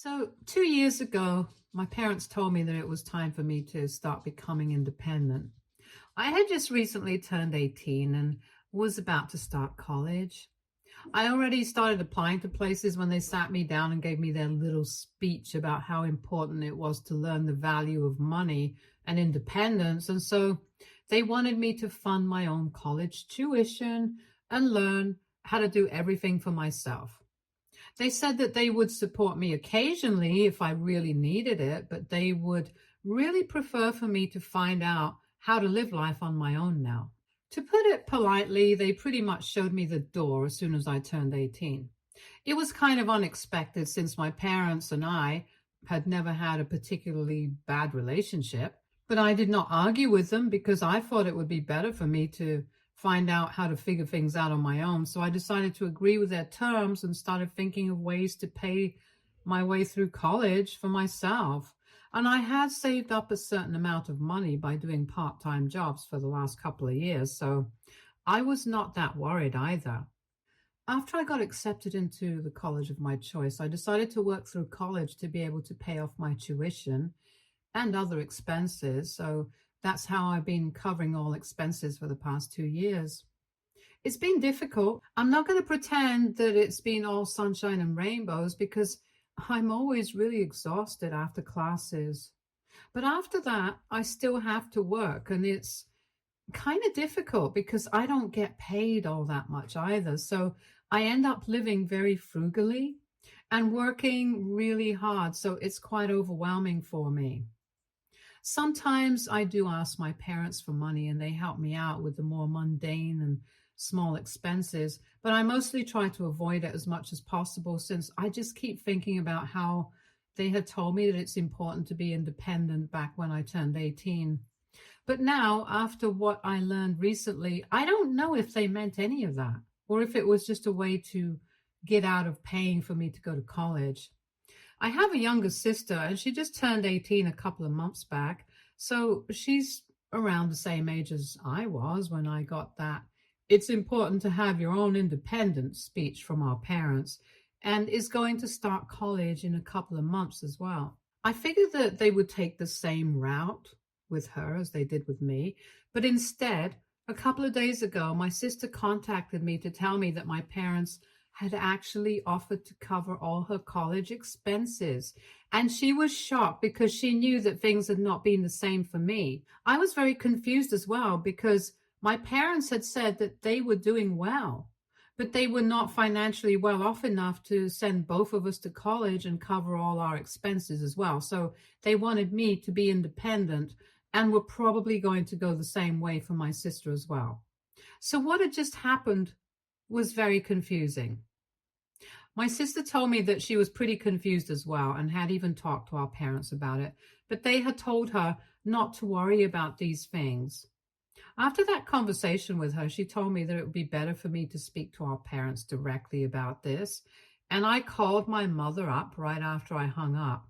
So, 2 years ago, my parents told me that it was time for me to start becoming independent. I had just recently turned 18 and was about to start college. I already started applying to places when they sat me down and gave me their little speech about how important it was to learn the value of money and independence. And so they wanted me to fund my own college tuition and learn how to do everything for myself. They said that they would support me occasionally if I really needed it, but they would really prefer for me to find out how to live life on my own now. To put it politely, they pretty much showed me the door as soon as I turned 18. It was kind of unexpected since my parents and I had never had a particularly bad relationship, but I did not argue with them because I thought it would be better for me to find out how to figure things out on my own. So I decided to agree with their terms and started thinking of ways to pay my way through college for myself. And I had saved up a certain amount of money by doing part-time jobs for the last couple of years. So I was not that worried either. After I got accepted into the college of my choice, I decided to work through college to be able to pay off my tuition and other expenses. So that's how I've been covering all expenses for the past 2 years. It's been difficult. I'm not going to pretend that it's been all sunshine and rainbows because I'm always really exhausted after classes. But after that, I still have to work, and it's kind of difficult because I don't get paid all that much either. So I end up living very frugally and working really hard. So it's quite overwhelming for me. Sometimes I do ask my parents for money and they help me out with the more mundane and small expenses, but I mostly try to avoid it as much as possible since I just keep thinking about how they had told me that it's important to be independent back when I turned 18. But now, after what I learned recently, I don't know if they meant any of that or if it was just a way to get out of paying for me to go to college. I have a younger sister and she just turned 18 a couple of months back. So she's around the same age as I was when I got that. It's important to have your own independence speech from our parents and is going to start college in a couple of months as well. I figured that they would take the same route with her as they did with me, but instead, a couple of days ago, my sister contacted me to tell me that my parents had actually offered to cover all her college expenses. And she was shocked because she knew that things had not been the same for me. I was very confused as well because my parents had said that they were doing well, but they were not financially well off enough to send both of us to college and cover all our expenses as well. So they wanted me to be independent and were probably going to go the same way for my sister as well. So what had just happened was very confusing. My sister told me that she was pretty confused as well and had even talked to our parents about it, but they had told her not to worry about these things. After that conversation with her, she told me that it would be better for me to speak to our parents directly about this, and I called my mother up right after I hung up.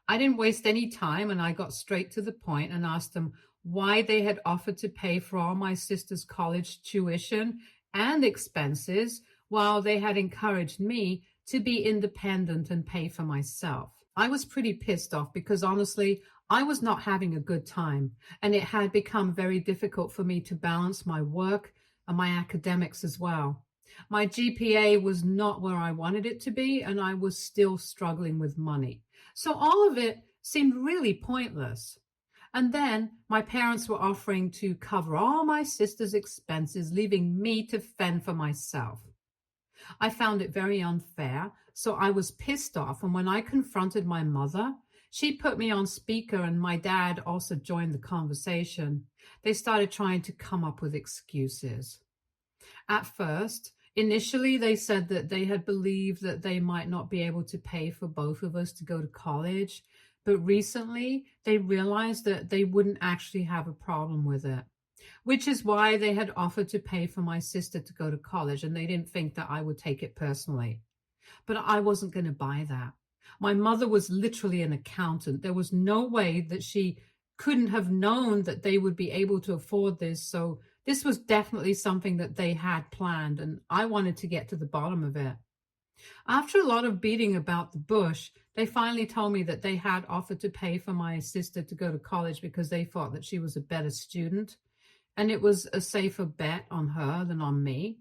I didn't waste any time and I got straight to the point and asked them why they had offered to pay for all my sister's college tuition and expenses while they had encouraged me to be independent and pay for myself. I was pretty pissed off because honestly, I was not having a good time and it had become very difficult for me to balance my work and my academics as well. My GPA was not where I wanted it to be and I was still struggling with money. So all of it seemed really pointless. And then my parents were offering to cover all my sister's expenses, leaving me to fend for myself. I found it very unfair, so I was pissed off. And when I confronted my mother, she put me on speaker and my dad also joined the conversation. They started trying to come up with excuses. At first, initially, they said that they had believed that they might not be able to pay for both of us to go to college. But recently, they realized that they wouldn't actually have a problem with it, which is why they had offered to pay for my sister to go to college, and they didn't think that I would take it personally. But I wasn't going to buy that. My mother was literally an accountant. There was no way that she couldn't have known that they would be able to afford this. So this was definitely something that they had planned, and I wanted to get to the bottom of it. After a lot of beating about the bush, they finally told me that they had offered to pay for my sister to go to college because they thought that she was a better student and it was a safer bet on her than on me.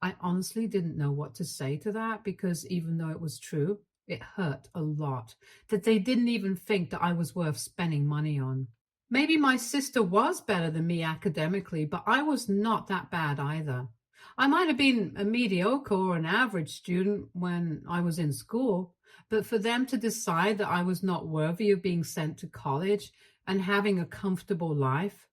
I honestly didn't know what to say to that because even though it was true, it hurt a lot that they didn't even think that I was worth spending money on. Maybe my sister was better than me academically, but I was not that bad either. I might have been a mediocre or an average student when I was in school, but for them to decide that I was not worthy of being sent to college and having a comfortable life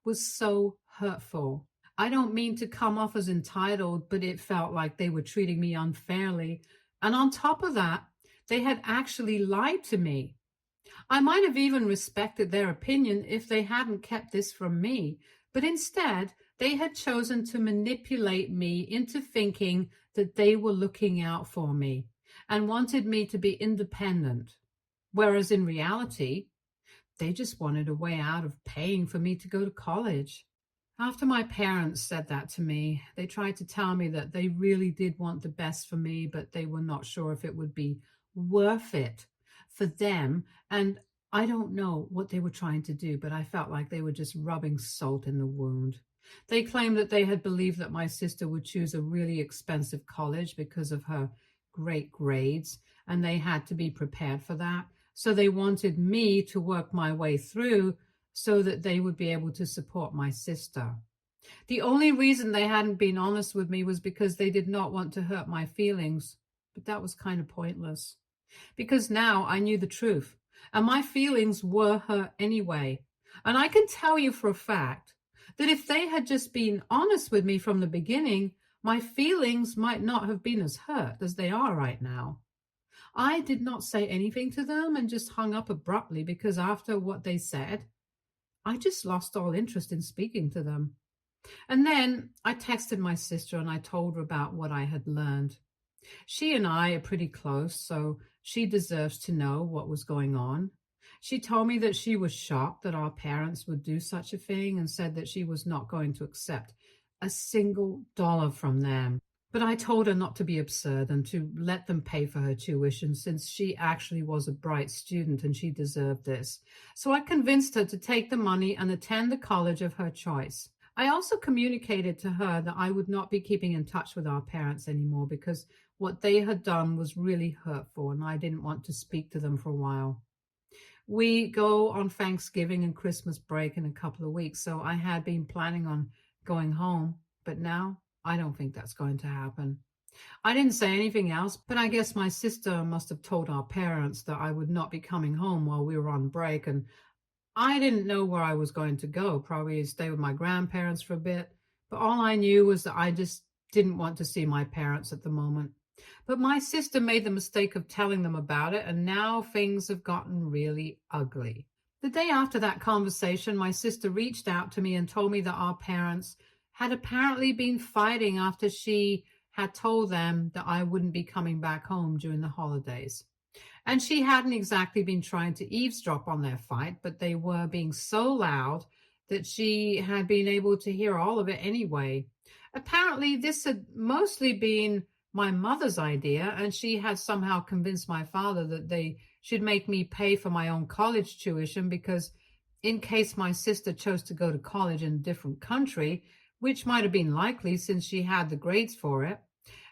was so hurtful. I don't mean to come off as entitled, but it felt like they were treating me unfairly. And on top of that, they had actually lied to me. I might have even respected their opinion if they hadn't kept this from me, but instead, they had chosen to manipulate me into thinking that they were looking out for me and wanted me to be independent, whereas in reality, they just wanted a way out of paying for me to go to college. After my parents said that to me, they tried to tell me that they really did want the best for me, but they were not sure if it would be worth it for them. And I don't know what they were trying to do, but I felt like they were just rubbing salt in the wound. They claimed that they had believed that my sister would choose a really expensive college because of her great grades, and they had to be prepared for that. So they wanted me to work my way through so that they would be able to support my sister. The only reason they hadn't been honest with me was because they did not want to hurt my feelings, but that was kind of pointless because now I knew the truth and my feelings were hurt anyway. And I can tell you for a fact that if they had just been honest with me from the beginning, my feelings might not have been as hurt as they are right now. I did not say anything to them and just hung up abruptly because after what they said, I just lost all interest in speaking to them. And then I texted my sister and I told her about what I had learned. She and I are pretty close, so she deserves to know what was going on. She told me that she was shocked that our parents would do such a thing and said that she was not going to accept a single dollar from them. But I told her not to be absurd and to let them pay for her tuition since she actually was a bright student and she deserved this. So I convinced her to take the money and attend the college of her choice. I also communicated to her that I would not be keeping in touch with our parents anymore because what they had done was really hurtful and I didn't want to speak to them for a while. We go on Thanksgiving and Christmas break in a couple of weeks, so I had been planning on going home, but now I don't think that's going to happen. I didn't say anything else, but I guess my sister must have told our parents that I would not be coming home while we were on break, and I didn't know where I was going to go, probably stay with my grandparents for a bit, but all I knew was that I just didn't want to see my parents at the moment. But my sister made the mistake of telling them about it, and now things have gotten really ugly. The day after that conversation, my sister reached out to me and told me that our parents had apparently been fighting after she had told them that I wouldn't be coming back home during the holidays. And she hadn't exactly been trying to eavesdrop on their fight, but they were being so loud that she had been able to hear all of it anyway. Apparently, this had mostly been my mother's idea, and she had somehow convinced my father that they should make me pay for my own college tuition because in case my sister chose to go to college in a different country, which might have been likely since she had the grades for it,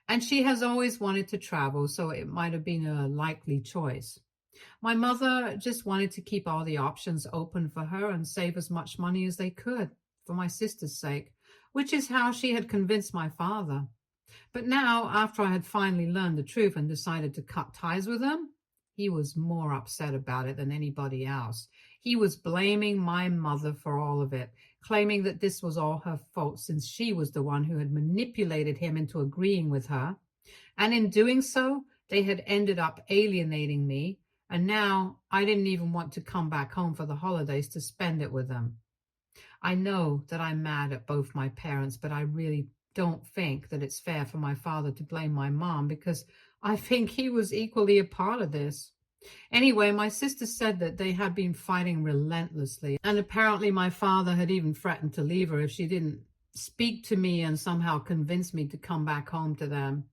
and she has always wanted to travel, so it might have been a likely choice. My mother just wanted to keep all the options open for her and save as much money as they could for my sister's sake, which is how she had convinced my father. But now, after I had finally learned the truth and decided to cut ties with him, he was more upset about it than anybody else. He was blaming my mother for all of it, claiming that this was all her fault since she was the one who had manipulated him into agreeing with her. And in doing so, they had ended up alienating me, and now I didn't even want to come back home for the holidays to spend it with them. I know that I'm mad at both my parents, but I really don't think that it's fair for my father to blame my mom because I think he was equally a part of this. Anyway, my sister said that they had been fighting relentlessly, and apparently my father had even threatened to leave her if she didn't speak to me and somehow convince me to come back home to them.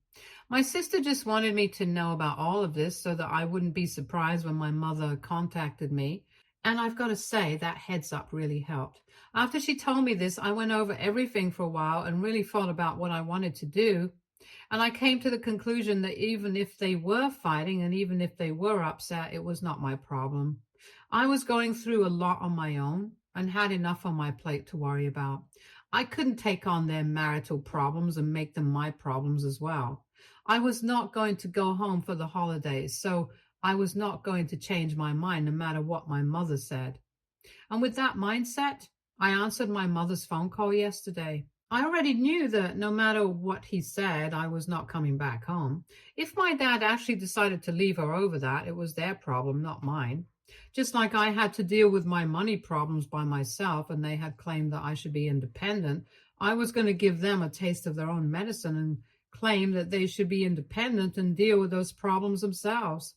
My sister just wanted me to know about all of this so that I wouldn't be surprised when my mother contacted me. And I've got to say, that heads up really helped. After she told me this, I went over everything for a while and really thought about what I wanted to do. And I came to the conclusion that even if they were fighting and even if they were upset, it was not my problem. I was going through a lot on my own and had enough on my plate to worry about. I couldn't take on their marital problems and make them my problems as well. I was not going to go home for the holidays, so I was not going to change my mind no matter what my mother said. And with that mindset, I answered my mother's phone call yesterday. I already knew that no matter what he said, I was not coming back home. If my dad actually decided to leave her over that, it was their problem, not mine. Just like I had to deal with my money problems by myself and they had claimed that I should be independent, I was going to give them a taste of their own medicine and claim that they should be independent and deal with those problems themselves.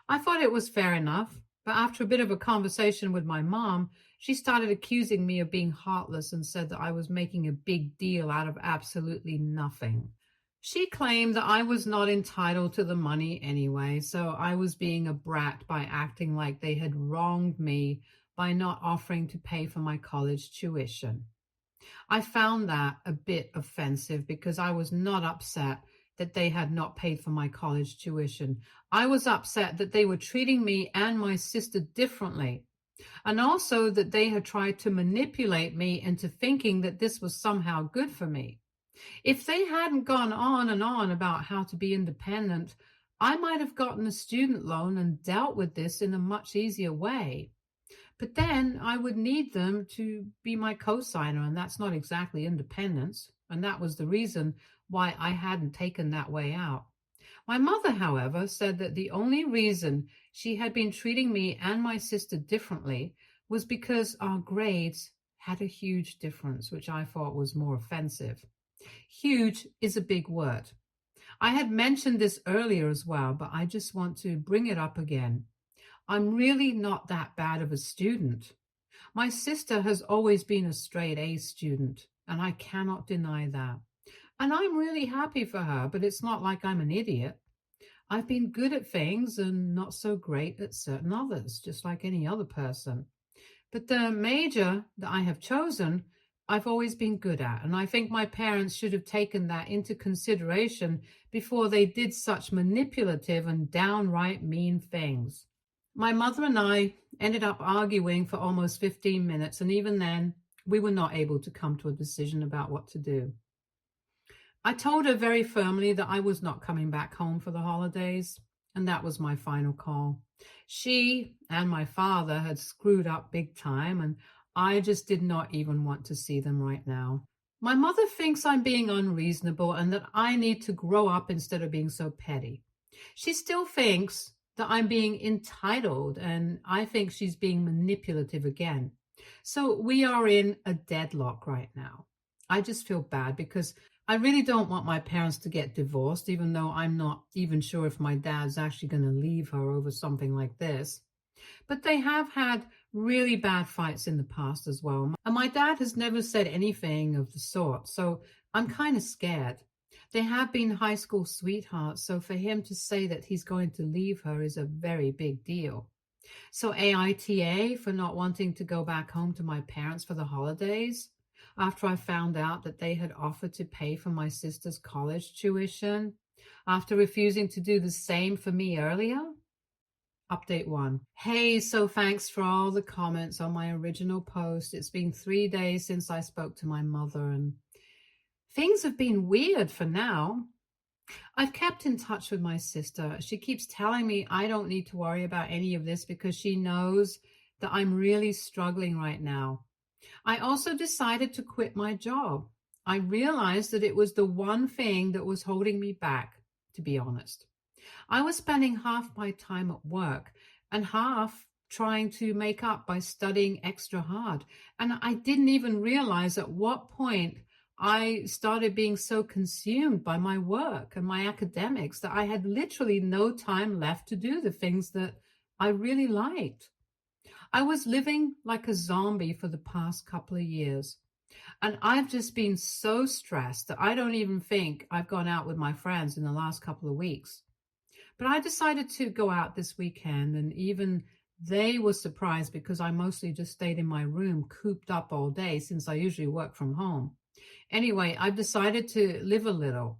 I thought it was fair enough, but after a bit of a conversation with my mom, she started accusing me of being heartless and said that I was making a big deal out of absolutely nothing. She claimed that I was not entitled to the money anyway, so I was being a brat by acting like they had wronged me by not offering to pay for my college tuition. I found that a bit offensive because I was not upset that they had not paid for my college tuition. I was upset that they were treating me and my sister differently, and also that they had tried to manipulate me into thinking that this was somehow good for me. If they hadn't gone on and on about how to be independent, I might have gotten a student loan and dealt with this in a much easier way. But then I would need them to be my co-signer, and that's not exactly independence. And that was the reason why I hadn't taken that way out. My mother, however, said that the only reason she had been treating me and my sister differently was because our grades had a huge difference, which I thought was more offensive. Huge is a big word. I had mentioned this earlier as well, but I just want to bring it up again. I'm really not that bad of a student. My sister has always been a straight A student, and I cannot deny that. And I'm really happy for her, but it's not like I'm an idiot. I've been good at things and not so great at certain others, just like any other person. But the major that I have chosen, I've always been good at, and I think my parents should have taken that into consideration before they did such manipulative and downright mean things. My mother and I ended up arguing for almost 15 minutes, and even then, we were not able to come to a decision about what to do. I told her very firmly that I was not coming back home for the holidays, and that was my final call. She and my father had screwed up big time, and I just did not even want to see them right now. My mother thinks I'm being unreasonable and that I need to grow up instead of being so petty. She still thinks that I'm being entitled, and I think she's being manipulative again. So we are in a deadlock right now. I just feel bad because I really don't want my parents to get divorced, even though I'm not even sure if my dad's actually going to leave her over something like this. But they have had really bad fights in the past as well. And my dad has never said anything of the sort, so I'm kind of scared. They have been high school sweethearts, so for him to say that he's going to leave her is a very big deal. So AITA for not wanting to go back home to my parents for the holidays after I found out that they had offered to pay for my sister's college tuition, after refusing to do the same for me earlier. Update 1. Hey, so thanks for all the comments on my original post. It's been 3 days since I spoke to my mother, and things have been weird for now. I've kept in touch with my sister. She keeps telling me I don't need to worry about any of this because she knows that I'm really struggling right now. I also decided to quit my job. I realized that it was the one thing that was holding me back, to be honest. I was spending half my time at work and half trying to make up by studying extra hard. And I didn't even realize at what point I started being so consumed by my work and my academics that I had literally no time left to do the things that I really liked. I was living like a zombie for the past couple of years. And I've just been so stressed that I don't even think I've gone out with my friends in the last couple of weeks. But I decided to go out this weekend, and even they were surprised because I mostly just stayed in my room, cooped up all day since I usually work from home. Anyway, I've decided to live a little.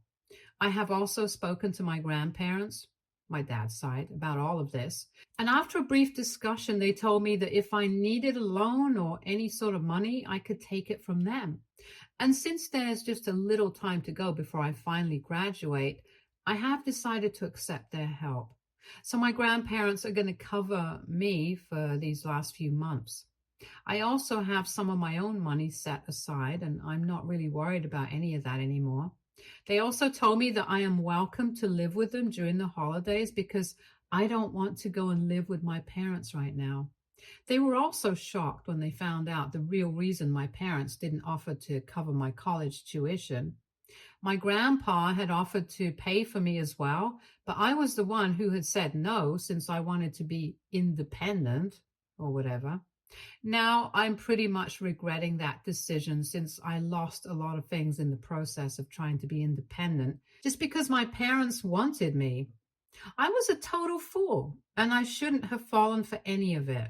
I have also spoken to my grandparents, my dad's side, about all of this. And after a brief discussion, they told me that if I needed a loan or any sort of money, I could take it from them. And since there's just a little time to go before I finally graduate, I have decided to accept their help. So my grandparents are going to cover me for these last few months. I also have some of my own money set aside, and I'm not really worried about any of that anymore. They also told me that I am welcome to live with them during the holidays because I don't want to go and live with my parents right now. They were also shocked when they found out the real reason my parents didn't offer to cover my college tuition. My grandpa had offered to pay for me as well, but I was the one who had said no since I wanted to be independent or whatever. Now I'm pretty much regretting that decision since I lost a lot of things in the process of trying to be independent just because my parents wanted me. I was a total fool and I shouldn't have fallen for any of it.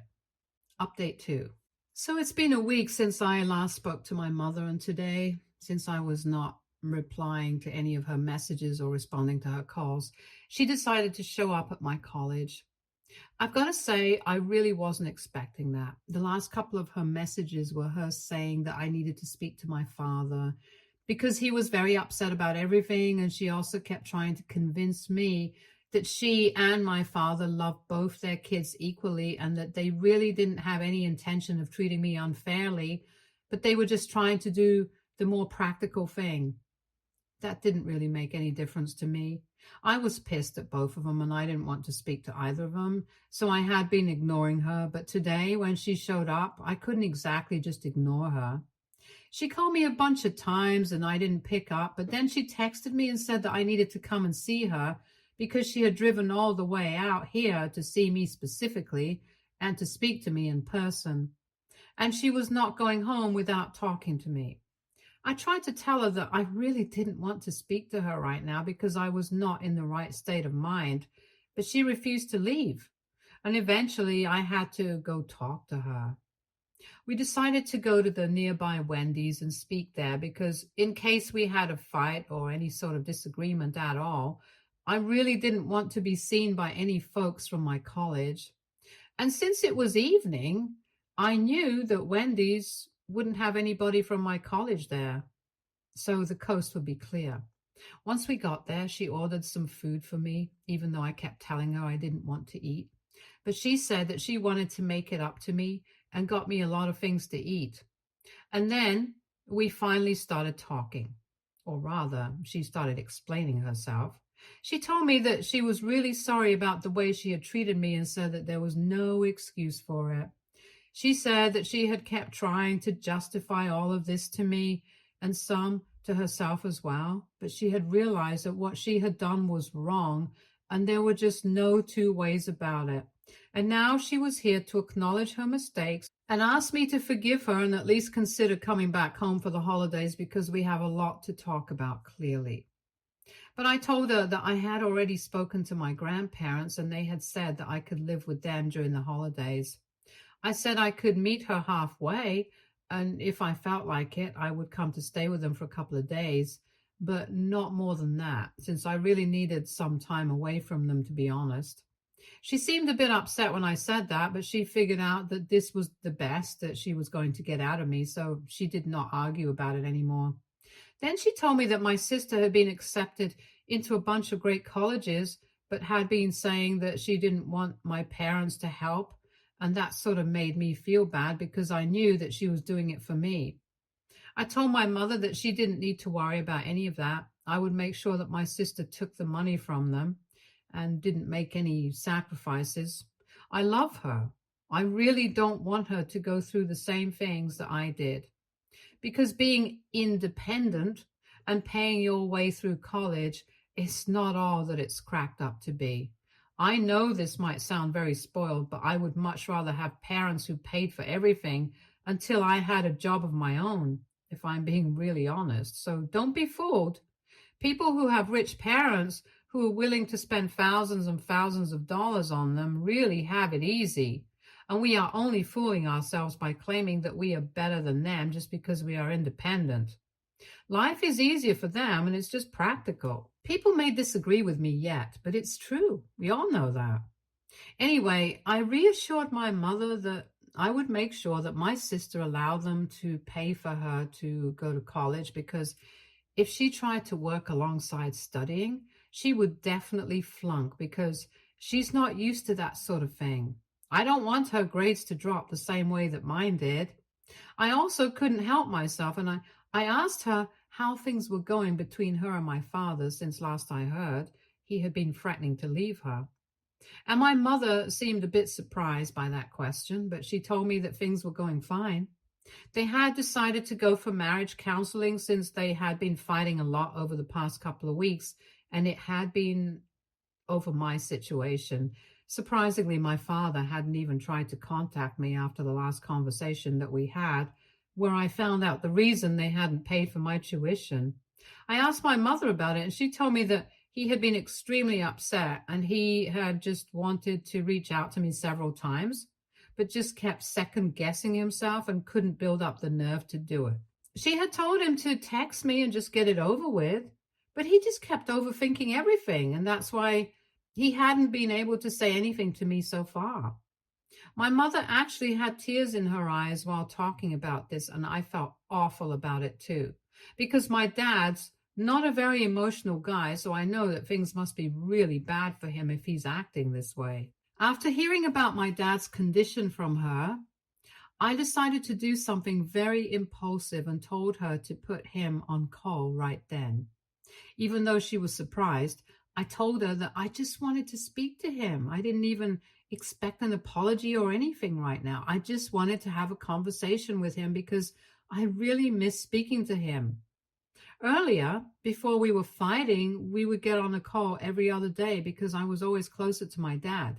Update 2. So it's been a week since I last spoke to my mother, and today, since I was not replying to any of her messages or responding to her calls, she decided to show up at my college. I've got to say, I really wasn't expecting that. The last couple of her messages were her saying that I needed to speak to my father because he was very upset about everything, and she also kept trying to convince me that she and my father loved both their kids equally and that they really didn't have any intention of treating me unfairly, but they were just trying to do the more practical thing. That didn't really make any difference to me. I was pissed at both of them and I didn't want to speak to either of them, so I had been ignoring her, but today when she showed up, I couldn't exactly just ignore her. She called me a bunch of times and I didn't pick up, but then she texted me and said that I needed to come and see her because she had driven all the way out here to see me specifically and to speak to me in person. And she was not going home without talking to me. I tried to tell her that I really didn't want to speak to her right now because I was not in the right state of mind, but she refused to leave. And eventually I had to go talk to her. We decided to go to the nearby Wendy's and speak there because in case we had a fight or any sort of disagreement at all, I really didn't want to be seen by any folks from my college. And since it was evening, I knew that Wendy's wouldn't have anybody from my college there, so the coast would be clear. Once we got there, she ordered some food for me, even though I kept telling her I didn't want to eat. But she said that she wanted to make it up to me and got me a lot of things to eat. And then we finally started talking, or rather, she started explaining herself. She told me that she was really sorry about the way she had treated me and said that there was no excuse for it. She said that she had kept trying to justify all of this to me and some to herself as well, but she had realized that what she had done was wrong and there were just no two ways about it. And now she was here to acknowledge her mistakes and ask me to forgive her and at least consider coming back home for the holidays because we have a lot to talk about clearly. But I told her that I had already spoken to my grandparents and they had said that I could live with them during the holidays. I said I could meet her halfway, and if I felt like it, I would come to stay with them for a couple of days, but not more than that, since I really needed some time away from them, to be honest. She seemed a bit upset when I said that, but she figured out that this was the best that she was going to get out of me, so she did not argue about it anymore. Then she told me that my sister had been accepted into a bunch of great colleges, but had been saying that she didn't want my parents to help, and that sort of made me feel bad because I knew that she was doing it for me. I told my mother that she didn't need to worry about any of that. I would make sure that my sister took the money from them and didn't make any sacrifices. I love her. I really don't want her to go through the same things that I did. Because being independent and paying your way through college is not all that it's cracked up to be. I know this might sound very spoiled, but I would much rather have parents who paid for everything until I had a job of my own. if I'm being really honest. So don't be fooled. People who have rich parents who are willing to spend thousands and thousands of dollars on them really have it easy. And we are only fooling ourselves by claiming that we are better than them just because we are independent. Life is easier for them and it's just practical. People may disagree with me yet, but it's true. We all know that. Anyway, I reassured my mother that I would make sure that my sister allowed them to pay for her to go to college because if she tried to work alongside studying, she would definitely flunk because she's not used to that sort of thing. I don't want her grades to drop the same way that mine did. I also couldn't help myself, and I asked her how things were going between her and my father since last I heard he had been threatening to leave her. And my mother seemed a bit surprised by that question, but she told me that things were going fine. They had decided to go for marriage counseling since they had been fighting a lot over the past couple of weeks, and it had been over my situation. Surprisingly, my father hadn't even tried to contact me after the last conversation that we had, where I found out the reason they hadn't paid for my tuition. I asked my mother about it, and she told me that he had been extremely upset and he had just wanted to reach out to me several times, but just kept second guessing himself and couldn't build up the nerve to do it. She had told him to text me and just get it over with, but he just kept overthinking everything, and that's why he hadn't been able to say anything to me so far. My mother actually had tears in her eyes while talking about this, and I felt awful about it too, because my dad's not a very emotional guy, so I know that things must be really bad for him if he's acting this way. After hearing about my dad's condition from her, I decided to do something very impulsive and told her to put him on call right then. Even though she was surprised, I told her that I just wanted to speak to him. I didn't even expect an apology or anything right now. I just wanted to have a conversation with him because I really miss speaking to him. Earlier, before we were fighting, we would get on a call every other day because I was always closer to my dad.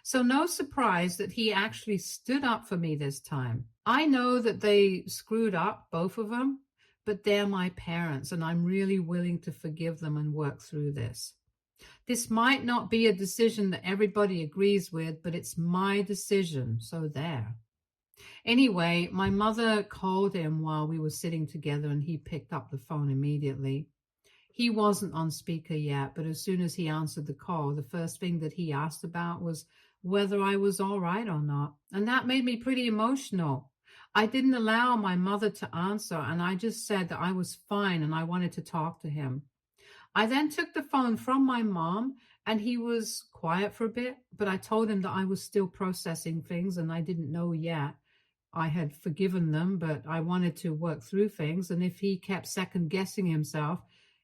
So no surprise that he actually stood up for me this time. I know that they screwed up, both of them, but they're my parents and I'm really willing to forgive them and work through this. This might not be a decision that everybody agrees with, but it's my decision, so there. Anyway, my mother called him while we were sitting together and he picked up the phone immediately. He wasn't on speaker yet, but as soon as he answered the call, the first thing that he asked about was whether I was all right or not. And that made me pretty emotional. I didn't allow my mother to answer, and I just said that I was fine and I wanted to talk to him. I then took the phone from my mom, and he was quiet for a bit, but I told him that I was still processing things and I didn't know yet. I had forgiven them, but I wanted to work through things, and if he kept second guessing himself,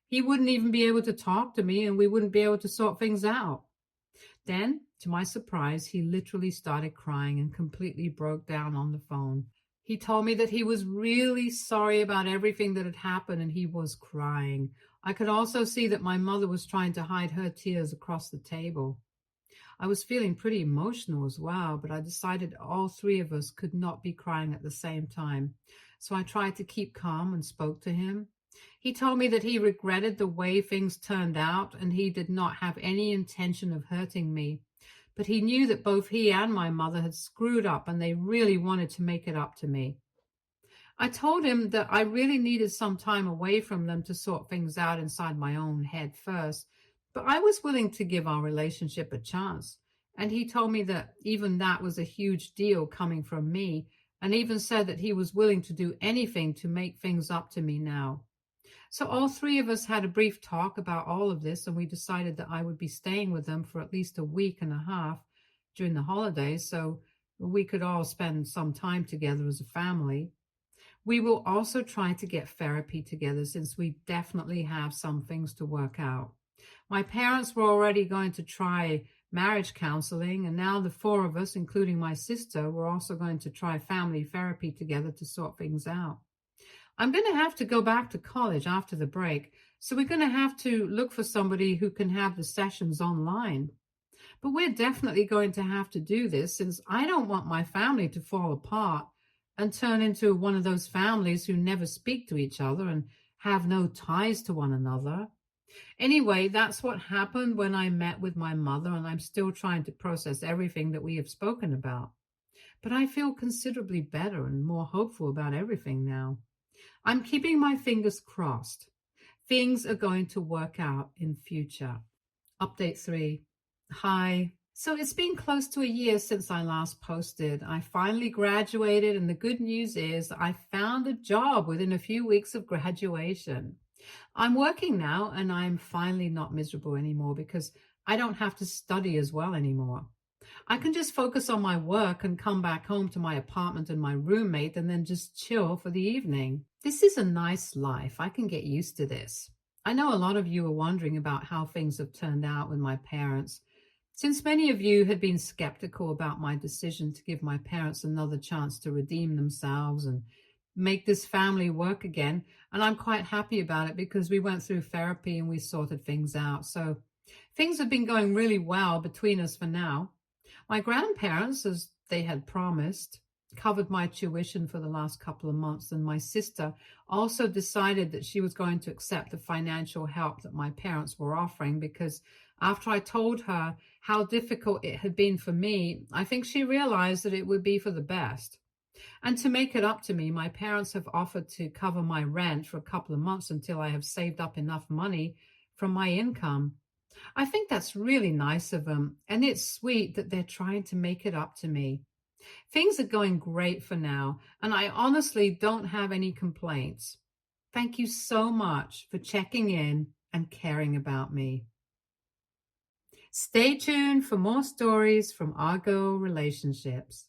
he wouldn't even be able to talk to me and we wouldn't be able to sort things out. Then, to my surprise, he literally started crying and completely broke down on the phone. He told me that he was really sorry about everything that had happened and he was crying. I could also see that my mother was trying to hide her tears across the table. I was feeling pretty emotional as well, but I decided all three of us could not be crying at the same time. So I tried to keep calm and spoke to him. He told me that he regretted the way things turned out and he did not have any intention of hurting me. But he knew that both he and my mother had screwed up and they really wanted to make it up to me. I told him that I really needed some time away from them to sort things out inside my own head first, but I was willing to give our relationship a chance. And he told me that even that was a huge deal coming from me, and even said that he was willing to do anything to make things up to me now. So all three of us had a brief talk about all of this, and we decided that I would be staying with them for at least a week and a half during the holidays, so we could all spend some time together as a family. We will also try to get therapy together since we definitely have some things to work out. My parents were already going to try marriage counseling, and now the four of us, including my sister, were also going to try family therapy together to sort things out. I'm going to have to go back to college after the break, so we're going to have to look for somebody who can have the sessions online. But we're definitely going to have to do this since I don't want my family to fall apart and turn into one of those families who never speak to each other and have no ties to one another. Anyway, that's what happened when I met with my mother, and I'm still trying to process everything that we have spoken about. But I feel considerably better and more hopeful about everything now. I'm keeping my fingers crossed. Things are going to work out in future. Update 3. Hi. So it's been close to a year since I last posted. I finally graduated, and the good news is I found a job within a few weeks of graduation. I'm working now, and I'm finally not miserable anymore because I don't have to study as well anymore. I can just focus on my work and come back home to my apartment and my roommate and then just chill for the evening. This is a nice life. I can get used to this. I know a lot of you are wondering about how things have turned out with my parents. Since many of you had been skeptical about my decision to give my parents another chance to redeem themselves and make this family work again, and I'm quite happy about it because we went through therapy and we sorted things out. So things have been going really well between us for now. My grandparents, as they had promised, covered my tuition for the last couple of months, and my sister also decided that she was going to accept the financial help that my parents were offering because after I told her how difficult it had been for me, I think she realized that it would be for the best. And to make it up to me, my parents have offered to cover my rent for a couple of months until I have saved up enough money from my income. I think that's really nice of them, and it's sweet that they're trying to make it up to me. Things are going great for now, and I honestly don't have any complaints. Thank you so much for checking in and caring about me. Stay tuned for more stories from Argo Relationships.